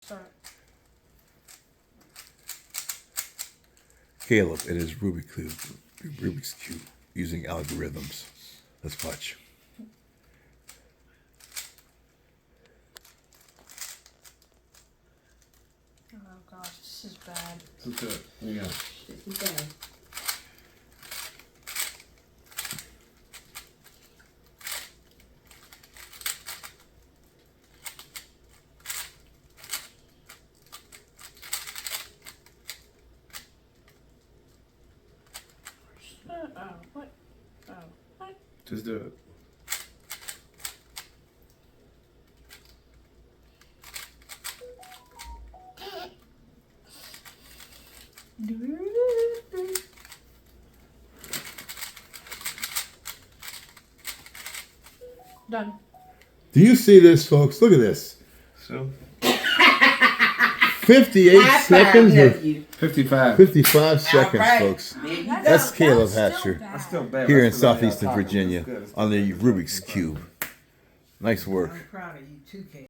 Start. Caleb, it is Rubik's Cube using algorithms. Let's watch. Oh gosh, this is bad. Let's do it. Here you go. This is bad. Oh, what? Oh, what? Just do it. Done. Do you see this, folks? Look at this. So 58 seconds or 55. 55 seconds, right. folks. There you That's- go. That's Caleb still Hatcher bad. That's still bad. here in That's still southeastern on top. Virginia It's good. on the Rubik's Cube. Nice work. I'm proud of you too, Kate.